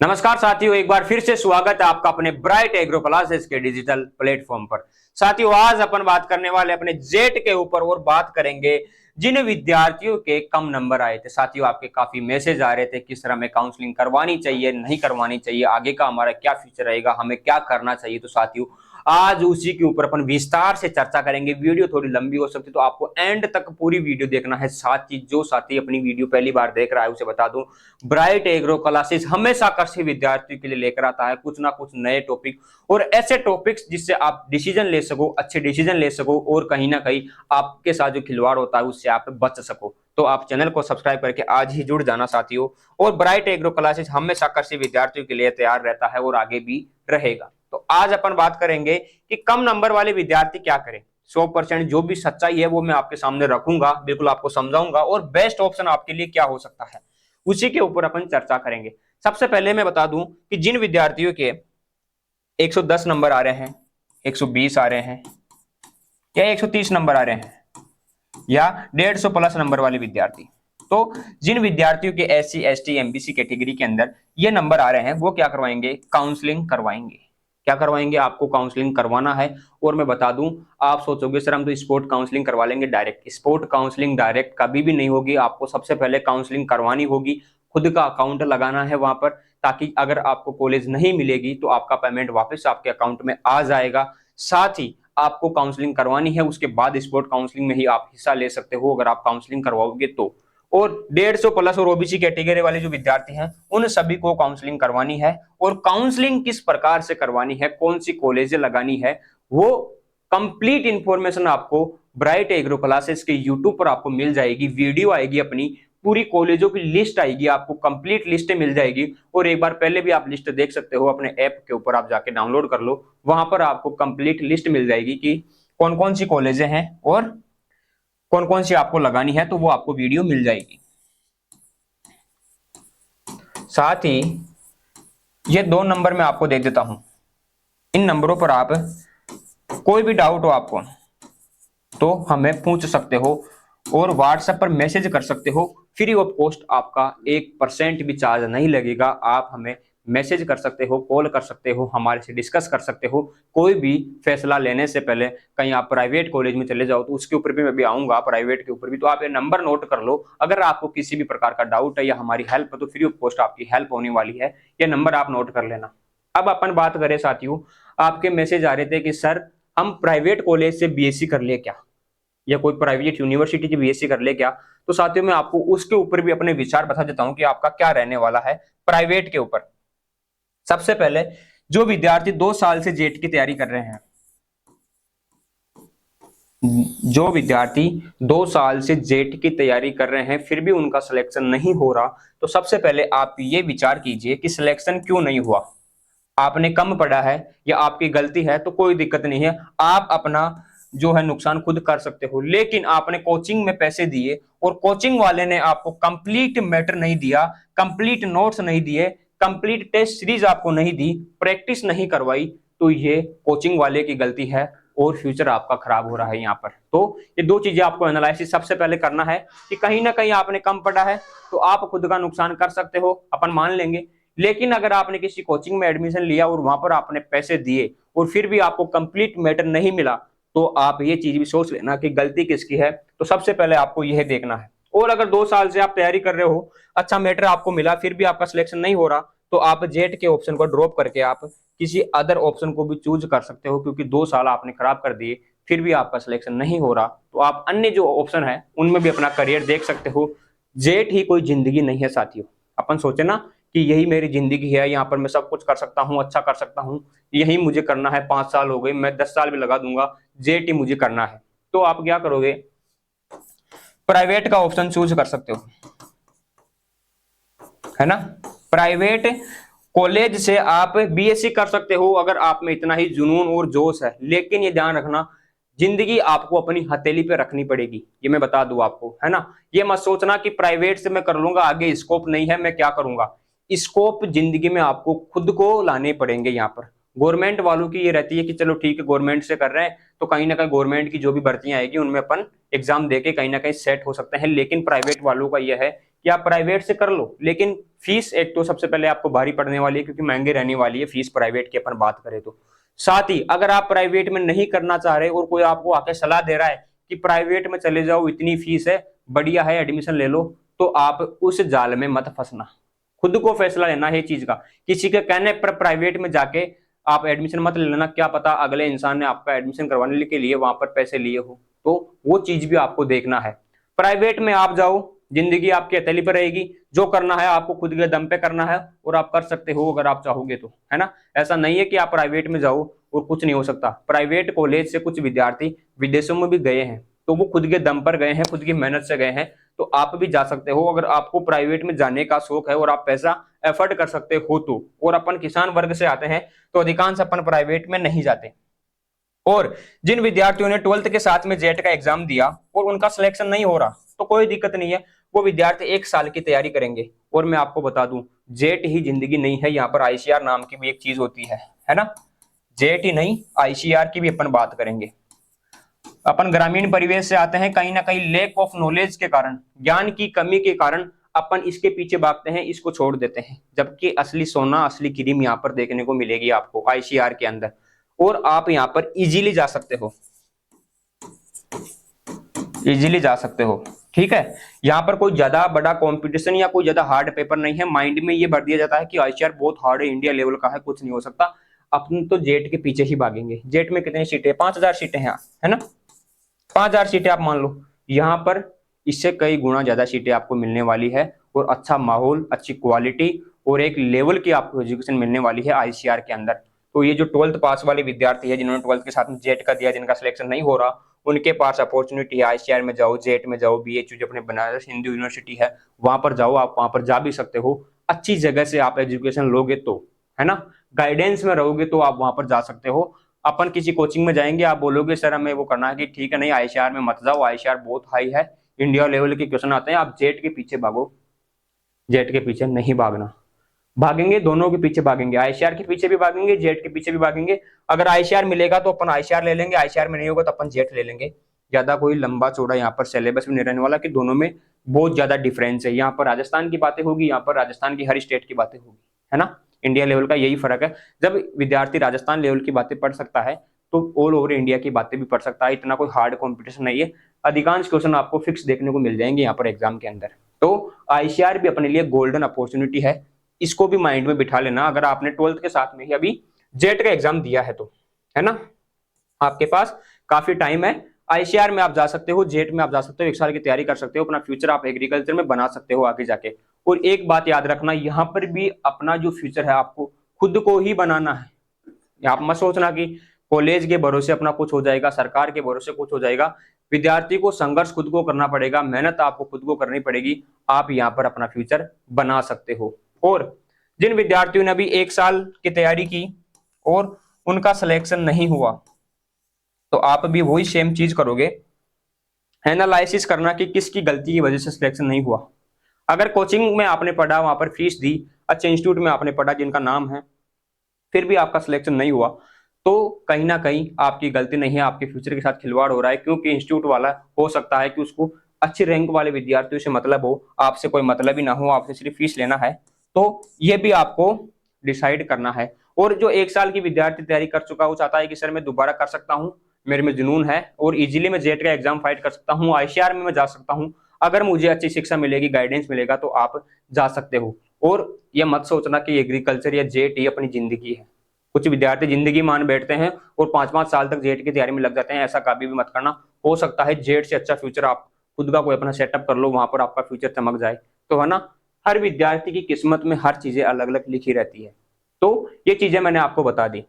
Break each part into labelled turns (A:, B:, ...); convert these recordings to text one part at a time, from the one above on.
A: नमस्कार साथियों, एक बार फिर से स्वागत है आपका अपने ब्राइट एग्रो क्लासेस के डिजिटल प्लेटफॉर्म पर। साथियों, आज अपन बात करने वाले अपने जेट के ऊपर और बात करेंगे जिन विद्यार्थियों के कम नंबर आए थे। साथियों, आपके काफी मैसेज आ रहे थे किस तरह हमें काउंसलिंग करवानी चाहिए, नहीं करवानी चाहिए, आगे का हमारा क्या फ्यूचर रहेगा, हमें क्या करना चाहिए। तो साथियों, आज उसी के ऊपर अपन विस्तार से चर्चा करेंगे। वीडियो थोड़ी लंबी हो सकती है तो आपको एंड तक पूरी वीडियो देखना है। साथ ही जो साथी अपनी वीडियो पहली बार देख रहा है उसे बता दूं, ब्राइट एग्रो क्लासेस हमेशा कृषि विद्यार्थियों के लिए लेकर आता है कुछ ना कुछ नए टॉपिक और ऐसे टॉपिक्स जिससे आप डिसीजन ले सको, अच्छे डिसीजन ले सको और कहीं ना कहीं आपके साथ जो खिलवाड़ होता है उससे आप बच सको। तो आप चैनल को सब्सक्राइब करके आज ही जुड़ जाना साथियों। और ब्राइट एग्रो क्लासेस हमेशा कृषि विद्यार्थियों के लिए तैयार रहता है और आगे भी रहेगा। तो आज अपन बात करेंगे कि कम नंबर वाले विद्यार्थी क्या करें। 100% जो भी सच्चाई है वो मैं आपके सामने रखूंगा, बिल्कुल आपको समझाऊंगा और बेस्ट ऑप्शन आपके लिए क्या हो सकता है उसी के ऊपर अपन चर्चा करेंगे। सबसे पहले मैं बता दूं कि जिन विद्यार्थियों के 110 नंबर आ रहे हैं, 120 आ रहे हैं या 130 नंबर आ रहे हैं या 150 प्लस नंबर वाले विद्यार्थी, तो जिन विद्यार्थियों के SC ST MBC कैटेगरी के अंदर ये नंबर आ रहे हैं वो क्या करवाएंगे, काउंसलिंग करवाएंगे। क्या करवाएंगे, आपको काउंसलिंग करवाना है। और मैं बता दूं, आप सोचोगे सर हम तो स्पोर्ट काउंसलिंग करवा लेंगे डायरेक्ट। स्पोर्ट काउंसलिंग डायरेक्ट कभी भी नहीं होगी। आपको सबसे पहले काउंसलिंग करवानी होगी, खुद का अकाउंट लगाना है वहां पर, ताकि अगर आपको कॉलेज नहीं मिलेगी तो आपका पेमेंट वापस आपके अकाउंट में आ जाएगा। साथ ही आपको काउंसलिंग करवानी है, उसके बाद स्पोर्ट काउंसलिंग में ही आप हिस्सा ले सकते हो अगर आप काउंसलिंग करवाओगे तो। और 150 प्लस और ओबीसी कैटेगरी वाले जो विद्यार्थी हैं उन सभी को काउंसलिंग करवानी है। और काउंसलिंग किस प्रकार से करवानी है, कौन सी कॉलेजें लगानी है, वो कंप्लीट इंफॉर्मेशन आपको ब्राइट एग्रो क्लासेस के यूट्यूब पर आपको मिल जाएगी। वीडियो आएगी, अपनी पूरी कॉलेजों की लिस्ट आएगी, आपको कंप्लीट लिस्ट मिल जाएगी। और एक बार पहले भी आप लिस्ट देख सकते हो, अपने ऐप के ऊपर आप जाके डाउनलोड कर लो, वहां पर आपको कंप्लीट लिस्ट मिल जाएगी कि कौन कौन सी कॉलेजें हैं और कौन कौन सी आपको लगानी है, तो वो आपको वीडियो मिल जाएगी। साथ ही ये 2 नंबर मैं आपको दे देता हूं, इन नंबरों पर आप कोई भी डाउट हो आपको तो हमें पूछ सकते हो और व्हाट्सएप पर मैसेज कर सकते हो। फ्री ऑफ कॉस्ट, आपका 1% भी चार्ज नहीं लगेगा। आप हमें मैसेज कर सकते हो, कॉल कर सकते हो, हमारे से डिस्कस कर सकते हो। कोई भी फैसला लेने से पहले कहीं आप प्राइवेट कॉलेज में चले जाओ तो उसके ऊपर भी मैं भी आऊंगा, प्राइवेट के ऊपर भी। तो आप ये नंबर नोट कर लो, अगर आपको किसी भी प्रकार का डाउट है या हमारी हेल्प है तो फ्री ऑफ कॉस्ट आपकी हेल्प होने वाली है। ये नंबर आप नोट कर लेना। अब अपन बात करें साथियों, आपके मैसेज आ रहे थे कि सर हम प्राइवेट कॉलेज से बीएससी कर ले क्या, या कोई प्राइवेट यूनिवर्सिटी की बीएससी कर ले क्या। तो साथियों, मैं आपको उसके ऊपर भी अपने विचार बता देता हूं कि आपका क्या रहने वाला है प्राइवेट के ऊपर। सबसे पहले, जो विद्यार्थी 2 साल से जेट की तैयारी कर रहे हैं, जो विद्यार्थी 2 साल से जेट की तैयारी कर रहे हैं फिर भी उनका सिलेक्शन नहीं हो रहा, तो सबसे पहले आप ये विचार कीजिए कि सिलेक्शन क्यों नहीं हुआ। आपने कम पढ़ा है या आपकी गलती है तो कोई दिक्कत नहीं है, आप अपना जो है नुकसान खुद कर सकते हो। लेकिन आपने कोचिंग में पैसे दिए और कोचिंग वाले ने आपको कंप्लीट मैटर नहीं दिया, कंप्लीट नोट्स नहीं दिए, कंप्लीट टेस्ट सीरीज आपको नहीं दी, प्रैक्टिस नहीं करवाई, तो ये कोचिंग वाले की गलती है और फ्यूचर आपका खराब हो रहा है यहाँ पर। तो ये 2 चीजें आपको एनालिसिस सबसे पहले करना है कि कहीं ना कहीं आपने कम पढ़ा है तो आप खुद का नुकसान कर सकते हो, अपन मान लेंगे। लेकिन अगर आपने किसी कोचिंग में एडमिशन लिया और वहां पर आपने पैसे दिए और फिर भी आपको कंप्लीट मैटर नहीं मिला, तो आप ये चीज भी सोच लेना कि गलती किसकी है। तो सबसे पहले आपको यह देखना है। और अगर 2 साल से आप तैयारी कर रहे हो, अच्छा मैटर आपको मिला, फिर भी आपका सिलेक्शन नहीं हो रहा, तो आप जेट के ऑप्शन को ड्रॉप करके आप किसी अदर ऑप्शन को भी चूज कर सकते हो। क्योंकि 2 साल आपने खराब कर दिए फिर भी आपका सिलेक्शन नहीं हो रहा, तो आप अन्य जो ऑप्शन है उनमें भी अपना करियर देख सकते हो। जेट ही कोई जिंदगी नहीं है साथियों। अपन सोचे ना कि यही मेरी जिंदगी है, यहाँ पर मैं सब कुछ कर सकता हूँ, अच्छा कर सकता हूँ, यही मुझे करना है। 5 साल हो गए, मैं 10 साल भी लगा दूंगा, जेट ही मुझे करना है। तो आप क्या करोगे, प्राइवेट का ऑप्शन चूज कर सकते हो, है ना। प्राइवेट कॉलेज से आप बीएससी कर सकते हो अगर आप में इतना ही जुनून और जोश है। लेकिन ये ध्यान रखना, जिंदगी आपको अपनी हथेली पे रखनी पड़ेगी, ये मैं बता दूं आपको, है ना। ये मत सोचना कि प्राइवेट से मैं कर लूंगा, आगे स्कोप नहीं है, मैं क्या करूंगा। स्कोप जिंदगी में आपको खुद को लाने पड़ेंगे। यहाँ पर गवर्नमेंट वालों की ये रहती है कि चलो ठीक है, गवर्नमेंट से कर रहे हैं तो कहीं ना कहीं गवर्नमेंट की जो भी भर्तियां आएगी उनमें अपन एग्जाम देके कहीं ना कहीं सेट हो सकते हैं। लेकिन प्राइवेट वालों का यह है कि आप प्राइवेट से कर लो, लेकिन फीस एक तो सबसे पहले आपको भारी पड़ने वाली है, क्योंकि महंगे रहने वाली है फीस प्राइवेट की अपन बात करें तो। साथ ही अगर आप प्राइवेट में नहीं करना चाह रहे और कोई आपको आके सलाह दे रहा है कि प्राइवेट में चले जाओ, इतनी फीस है, बढ़िया है, एडमिशन ले लो, तो आप उस जाल में मत फंसना। खुद को फैसला लेना है चीज का। किसी के कहने पर प्राइवेट में जाके आप एडमिशन मत ले लेना, क्या पता अगले इंसान ने आपका एडमिशन करवाने के लिए वहां पर पैसे लिए हो, तो वो चीज भी आपको देखना है। प्राइवेट में आप जाओ, जिंदगी आपकी हथेली पर रहेगी, जो करना है आपको खुद के दम पे करना है, और आप कर सकते हो अगर आप चाहोगे तो, है ना। ऐसा नहीं है कि आप प्राइवेट में जाओ और कुछ नहीं हो सकता। प्राइवेट कॉलेज से कुछ विद्यार्थी विदेशों में भी गए हैं, तो वो खुद के दम पर गए हैं, खुद की मेहनत से गए हैं, तो आप भी जा सकते हो अगर आपको प्राइवेट में जाने का शौक है और आप पैसा एफर्ट कर सकते हो तो। और अपन किसान वर्ग से आते हैं तो अधिकांश अपन प्राइवेट में नहीं जाते। और जिन विद्यार्थियों ने 12th के साथ में जेट का एग्जाम दिया और उनका सिलेक्शन नहीं हो रहा, तो कोई दिक्कत नहीं है, वो विद्यार्थी 1 साल की तैयारी करेंगे। और मैं आपको बता दूं, जेट ही जिंदगी नहीं है, यहाँ पर आईसीआर नाम की भी एक चीज होती है ना। जेट ही नहीं, आईसीआर की भी अपन बात करेंगे। अपन ग्रामीण परिवेश से आते हैं, कहीं ना कहीं लेक ऑफ नॉलेज के कारण, ज्ञान की कमी के कारण अपन इसके पीछे भागते हैं, इसको छोड़ देते हैं, जबकि असली सोना, असली क्रीम यहाँ पर देखने को मिलेगी आपको आईसीआर के अंदर, और आप यहाँ पर इजीली जा सकते हो, इजीली जा सकते हो। ठीक है, यहाँ पर कोई ज्यादा बड़ा कंपटीशन या कोई ज्यादा हार्ड पेपर नहीं है। माइंड में ये भर दिया जाता है कि आईसीआर बहुत हार्ड है, इंडिया लेवल का है, कुछ नहीं हो सकता। अपन तो जेट के पीछे ही भागेंगे। जेट में कितनी सीटें, 5000 सीटें हैं, है ना। 5000 सीटें आप मान लो, यहाँ पर इससे कई गुना ज्यादा सीटें आपको मिलने वाली है, और अच्छा माहौल, अच्छी क्वालिटी और एक लेवल की आपको एजुकेशन मिलने वाली है आईसीआर के अंदर। तो ये जो 12th पास वाले विद्यार्थी है, जिन्होंने 12th के साथ में जेट का दिया, जिनका सिलेक्शन नहीं हो रहा, उनके पास अपॉर्चुनिटी है, आईसीआर में जाओ, जेट में जाओ, बीएचयू जो अपने बनारस हिंदू यूनिवर्सिटी है वहां पर जाओ, आप वहां पर जा भी सकते हो। अच्छी जगह से आप एजुकेशन लोगे तो, है ना, गाइडेंस में रहोगे तो आप वहां पर जा सकते हो। अपन किसी कोचिंग में जाएंगे, आप बोलोगे सर हमें वो करना है, कि ठीक है, नहीं आईसीआर में मत जाओ, आईसीआर बहुत हाई है, इंडिया लेवल के क्वेश्चन आते हैं, आप जेट के पीछे भागो। जेट के पीछे नहीं भागना। भागेंगे दोनों के पीछे भागेंगे, आईसीआर के पीछे भी भागेंगे, जेट के पीछे भी भागेंगे। अगर आईसीआर मिलेगा तो अपन आईसीआर ले लेंगे, आईसीआर में नहीं होगा तो अपन जेट ले लेंगे। ज्यादा कोई लंबा चौड़ा यहाँ पर सिलेबस भी नहीं रहने वाला कि दोनों में बहुत ज्यादा डिफरेंस है। यहाँ पर राजस्थान की बातें होगी, यहाँ पर राजस्थान की हर स्टेट की बातें होगी, है ना। इंडिया लेवल का यही फर्क है, जब विद्यार्थी राजस्थान लेवल की बातें पढ़ सकता है तो ऑल ओवर इंडिया की बातें भी पढ़ सकता है। इतना कोई हार्ड कॉम्पिटिशन नहीं है, अधिकांश क्वेश्चन आपको फिक्स देखने को मिल जाएंगे यहाँ पर एग्जाम के अंदर। तो आईसीआर भी अपने लिए गोल्डन अपॉर्चुनिटी है, इसको भी माइंड में बिठा लेना। अगर आपने 12th के साथ में ही अभी जेट का एग्जाम दिया है तो, है ना, आपके पास काफी टाइम है। आईसीआर में आप जा सकते हो, जेट में आप जा सकते हो, 1 साल की तैयारी कर सकते हो, अपना फ्यूचर आप एग्रीकल्चर में बना सकते हो आगे जाके। और एक बात याद रखना, यहाँ पर भी अपना जो फ्यूचर है आपको खुद को ही बनाना है। आप मत सोचना कि कॉलेज के भरोसे अपना कुछ हो जाएगा, सरकार के भरोसे कुछ हो जाएगा। विद्यार्थी को संघर्ष खुद को करना पड़ेगा, मेहनत आपको खुद को करनी पड़ेगी, आप यहाँ पर अपना फ्यूचर बना सकते हो। और जिन विद्यार्थियों ने अभी 1 साल की तैयारी की और उनका सिलेक्शन नहीं हुआ, तो आप भी वही सेम चीज करोगे, एनालिसिस करना कि किसकी गलती की वजह से सिलेक्शन नहीं हुआ। अगर कोचिंग में आपने पढ़ा, वहां पर फीस दी, अच्छे इंस्टीट्यूट में आपने पढ़ा जिनका नाम है, फिर भी आपका सिलेक्शन नहीं हुआ, तो कहीं ना कहीं आपकी गलती नहीं है, आपके फ्यूचर के साथ खिलवाड़ हो रहा है। क्योंकि इंस्टीट्यूट वाला हो सकता है कि उसको अच्छे रैंक वाले विद्यार्थियों से मतलब हो, आपसे कोई मतलब ही ना हो, आपसे सिर्फ फीस लेना है। तो ये भी आपको डिसाइड करना है। और जो 1 साल की विद्यार्थी तैयारी कर चुका, वो चाहता है कि सर मैं दोबारा कर सकता हूँ, मेरे में जुनून है और इजीली मैं जेट का एग्जाम फाइट कर सकता हूँ, आईसीआर में मैं जा सकता हूँ, अगर मुझे अच्छी शिक्षा मिलेगी, गाइडेंस मिलेगा, तो आप जा सकते हो। और ये मत सोचना कि एग्रीकल्चर या जेट ही अपनी जिंदगी है। कुछ विद्यार्थी जिंदगी मान बैठते हैं और 5-5 साल तक जेट की तैयारी में लग जाते हैं, ऐसा कभी भी मत करना। हो सकता है जेट से अच्छा फ्यूचर आप खुद का कोई अपना सेटअप कर लो, वहां पर आपका फ्यूचर चमक जाए, तो है ना। हर विद्यार्थी की किस्मत में हर चीजें अलग अलग लिखी रहती है। तो ये चीजें मैंने आपको बता दी।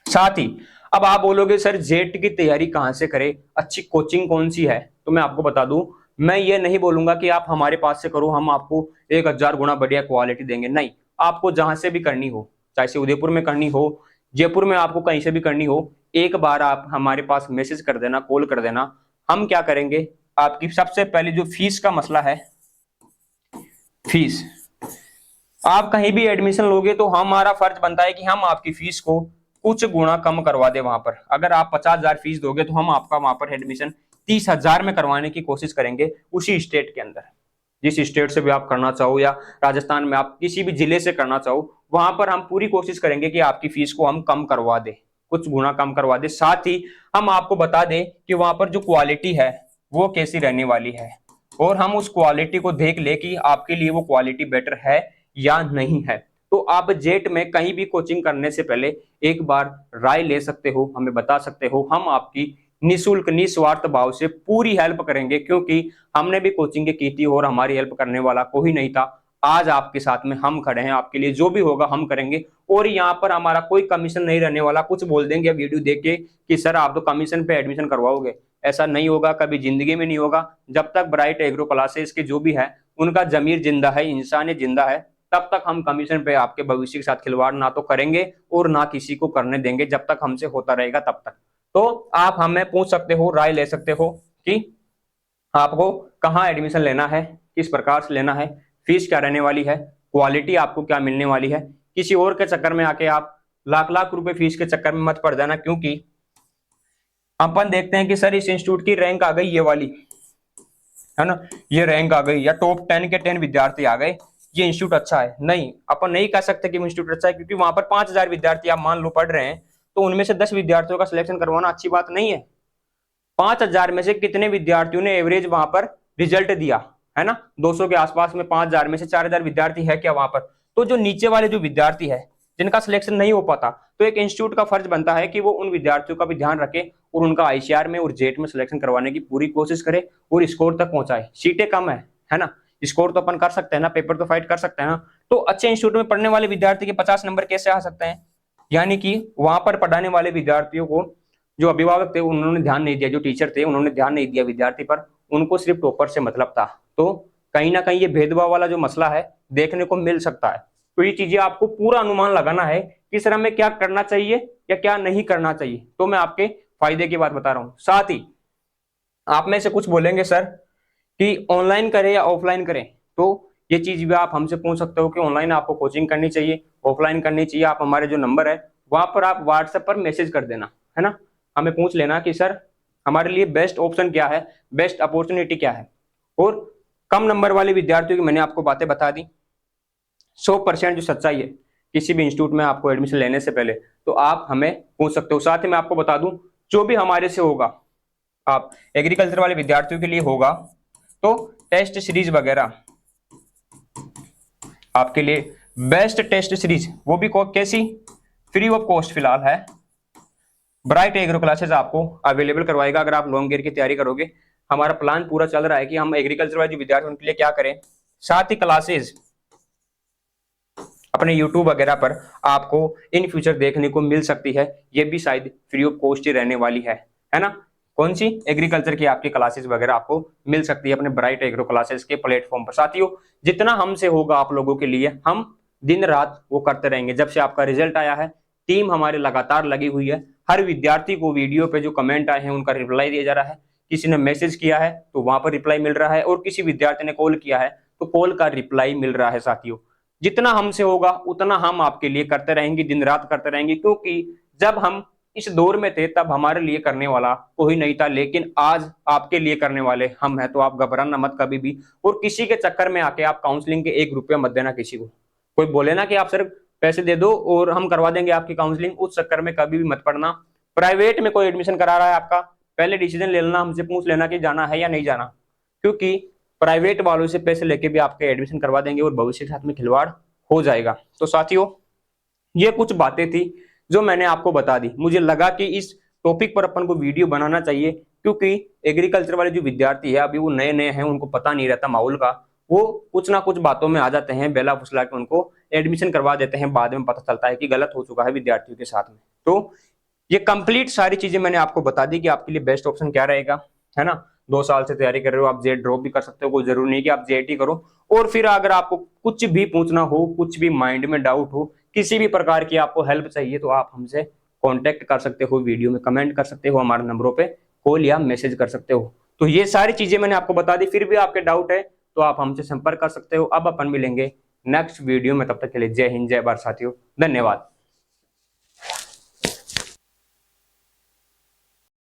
A: साथ ही अब आप बोलोगे सर जेट की तैयारी कहां से करें, अच्छी कोचिंग कौन सी है, तो मैं आपको बता दूं, मैं ये नहीं बोलूंगा कि आप हमारे पास से करो, हम आपको 1000 गुना बढ़िया क्वालिटी देंगे, नहीं। आपको जहां से भी करनी हो, चाहे से उदयपुर में करनी हो, जयपुर में आपको कहीं से भी करनी हो, एक बार आप हमारे पास मैसेज कर देना, कॉल कर देना। हम क्या करेंगे, आपकी सबसे पहले जो फीस का मसला है, फीस, आप कहीं भी एडमिशन लोगे तो हमारा फर्ज बनता है कि हम आपकी फीस को कुछ गुना कम करवा दे। वहां पर अगर आप 50,000 फीस दोगे तो हम आपका वहां पर एडमिशन 30,000 में करवाने की कोशिश करेंगे, उसी स्टेट के अंदर। जिस स्टेट से भी आप करना चाहो या राजस्थान में आप किसी भी जिले से करना चाहो, वहां पर हम पूरी कोशिश करेंगे कि आपकी फीस को हम कम करवा दें, कुछ गुना कम करवा दें। साथ ही हम आपको बता दें कि वहां पर जो क्वालिटी है वो कैसी रहने वाली है, और हम उस क्वालिटी को देख ले कि आपके लिए वो क्वालिटी बेटर है या नहीं है। तो आप जेट में कहीं भी कोचिंग करने से पहले एक बार राय ले सकते हो, हमें बता सकते हो। हम आपकी निःशुल्क निस्वार्थ भाव से पूरी हेल्प करेंगे, क्योंकि हमने भी कोचिंग की थी और हमारी हेल्प करने वाला कोई नहीं था। आज आपके साथ में हम खड़े हैं, आपके लिए जो भी होगा हम करेंगे, और यहाँ पर हमारा कोई कमीशन नहीं रहने वाला। कुछ बोल देंगे वीडियो देख के कि सर आप तो कमीशन पे एडमिशन करवाओगे, ऐसा नहीं होगा, कभी जिंदगी में नहीं होगा। जब तक ब्राइट एग्रो क्लासेस के जो भी है उनका जमीर जिंदा है, इंसानियत जिंदा है, तब तक हम कमीशन पे आपके भविष्य के साथ खिलवाड़ ना तो करेंगे और ना किसी को करने देंगे, जब तक हमसे होता रहेगा तब तक। तो आप हमें पूछ सकते हो, राय ले सकते हो कि आपको कहाँ एडमिशन लेना है, किस प्रकार से लेना है, फीस क्या रहने वाली है, क्वालिटी आपको क्या मिलने वाली है। किसी और के चक्कर में आके आप लाख लाख रुपए फीस के चक्कर में मत पड़ जाना, क्योंकि अपन देखते हैं कि सर इस इंस्टीट्यूट की रैंक आ गई ये वाली, है ना, ये रैंक आ गई या टॉप 10 के 10 विद्यार्थी आ गए, ये इंस्टीट्यूट अच्छा है। नहीं, अपन नहीं कह सकते कि इंस्टीट्यूट अच्छा है, क्योंकि वहां पर 5000 विद्यार्थी आप मान लो पढ़ रहे हैं, तो उनमें से 10 विद्यार्थियों का सिलेक्शन करवाना अच्छी बात नहीं है। 5000 में से कितने विद्यार्थियों ने एवरेज वहां पर रिजल्ट दिया, है ना, 200 के आसपास में 5000 में से 4000 विद्यार्थी है क्या वहां पर। तो जो नीचे वाले जो विद्यार्थी है जिनका सिलेक्शन नहीं हो पाता, तो एक इंस्टीट्यूट का फर्ज बनता है कि वो उन विद्यार्थियों का भी ध्यान रखे और उनका आईसीआर में और जेट में सिलेक्शन करवाने की पूरी कोशिश करे और स्कोर तक पहुंचाए। सीटें कम है ना, स्कोर तो अपन कर सकते हैं ना, पेपर तो फाइट कर सकते हैं ना। तो अच्छे इंस्टीट्यूट में पढ़ने वाले विद्यार्थी के 50 नंबर कैसे आ सकते हैं, यानी कि वहां पर पढ़ाने वाले विद्यार्थियों को जो अभिभावक थे उन्होंने ध्यान नहीं दिया, जो टीचर थे उन्होंने ध्यान नहीं दिया विद्यार्थी पर, उनको सिर्फ टॉपर से मतलब था। तो कहीं ना कहीं ये भेदभाव वाला जो मसला है देखने को मिल सकता है। तो ये चीजें आपको पूरा अनुमान लगाना है कि सर हमें क्या करना चाहिए या क्या नहीं करना चाहिए। तो मैं आपके फायदे की बात बता रहा हूं। साथ ही आप में से कुछ बोलेंगे सर कि ऑनलाइन करें या ऑफलाइन करें, तो ये चीज भी आप हमसे पूछ सकते हो कि ऑनलाइन आपको कोचिंग करनी चाहिए, ऑफलाइन करनी चाहिए। आप हमारे जो नंबर है वहां पर आप व्हाट्सएप पर मैसेज कर देना, है ना, हमें पूछ लेना कि सर हमारे लिए बेस्ट ऑप्शन क्या है, बेस्ट अपॉर्चुनिटी क्या है। और कम नंबर वाले विद्यार्थियों की मैंने आपको बातें बता दी, 100% जो सच्चाई है किसी भी इंस्टीट्यूट में आपको एडमिशन लेने से पहले, तो आप हमें पूछ सकते हो। साथ ही मैं आपको बता दूं, जो भी हमारे से होगा, आप एग्रीकल्चर वाले विद्यार्थियों के लिए होगा तो टेस्ट सीरीज वगैरह आपके लिए बेस्ट टेस्ट सीरीज, वो भी कैसी, फ्री ऑफ कॉस्ट फिलहाल है, ब्राइट एग्रो क्लासेस आपको अवेलेबल करवाएगा। अगर आप लॉन्ग ईयर की तैयारी करोगे, हमारा प्लान पूरा चल रहा है कि हम एग्रीकल्चर वाले जो विद्यार्थी उनके लिए क्या करें। साथ ही क्लासेस अपने यूट्यूब वगैरह पर आपको इन फ्यूचर देखने को मिल सकती है, ये भी शायद फ्री ऑफ कॉस्ट ही रहने वाली है ना। कौन सी, एग्रीकल्चर की आपकी क्लासेस वगैरह आपको मिल सकती है अपने ब्राइट एग्रो क्लासेस के प्लेटफॉर्म पर। साथियों, जितना हमसे होगा आप लोगों के लिए हम दिन रात वो करते रहेंगे। जब से आपका रिजल्ट आया है टीम हमारे लगातार लगी हुई है, हर विद्यार्थी को वीडियो पे जो कमेंट आए हैं उनका रिप्लाई दिया जा रहा है। किसी ने मैसेज किया है तो वहां पर रिप्लाई मिल रहा है, और किसी विद्यार्थी ने कॉल किया है तो कॉल का रिप्लाई मिल रहा है। साथियों, जितना हमसे होगा उतना हम आपके लिए करते रहेंगे, दिन रात करते रहेंगे, क्योंकि जब हम इस दौर में थे तब हमारे लिए करने वाला कोई नहीं था, लेकिन आज आपके लिए करने वाले हम हैं। तो आप घबराना मत कभी भी, और किसी के चक्कर में आके आप काउंसलिंग के 1 रुपया मत देना किसी को। कोई बोले ना कि आप सिर्फ पैसे दे दो और हम करवा देंगे आपकी काउंसलिंग, उस चक्कर में कभी भी मत पड़ना। प्राइवेट में कोई एडमिशन करा रहा है आपका, पहले डिसीजन ले लेना, हमसे पूछ लेना कि जाना है या नहीं जाना, क्योंकि प्राइवेट वालों से पैसे लेके भी आपके एडमिशन करवा देंगे और भविष्य के साथ में खिलवाड़ हो जाएगा। तो साथियों, ये कुछ बातें थी जो मैंने आपको बता दी। मुझे लगा कि इस टॉपिक पर अपन को वीडियो बनाना चाहिए, क्योंकि एग्रीकल्चर वाले जो विद्यार्थी है अभी वो नए नए हैं, उनको पता नहीं रहता माहौल का, वो कुछ ना कुछ बातों में आ जाते हैं, बेला फुसला के उनको एडमिशन करवा देते हैं, बाद में पता चलता है कि गलत हो चुका है विद्यार्थियों के साथ में। तो ये कंप्लीट सारी चीजें मैंने आपको बता दी कि आपके लिए बेस्ट ऑप्शन क्या रहेगा, है ना। 2 साल से तैयारी कर रहे हो, आप जेट ड्रॉप भी कर सकते हो, कोई जरूरी नहीं कि आप जेट ही करो। और फिर अगर आपको कुछ भी पूछना हो, कुछ भी माइंड में डाउट हो, किसी भी प्रकार की आपको हेल्प चाहिए, तो आप हमसे कांटेक्ट कर सकते हो, वीडियो में कमेंट कर सकते हो, हमारे नंबरों पे कॉल या मैसेज कर सकते हो। तो ये सारी चीजें मैंने आपको बता दी। फिर भी आपके डाउट है तो आप हमसे संपर्क कर सकते हो। अब अपन मिलेंगे नेक्स्ट वीडियो में, तब तक के लिए जय हिंद, जय भारत साथियों, धन्यवाद।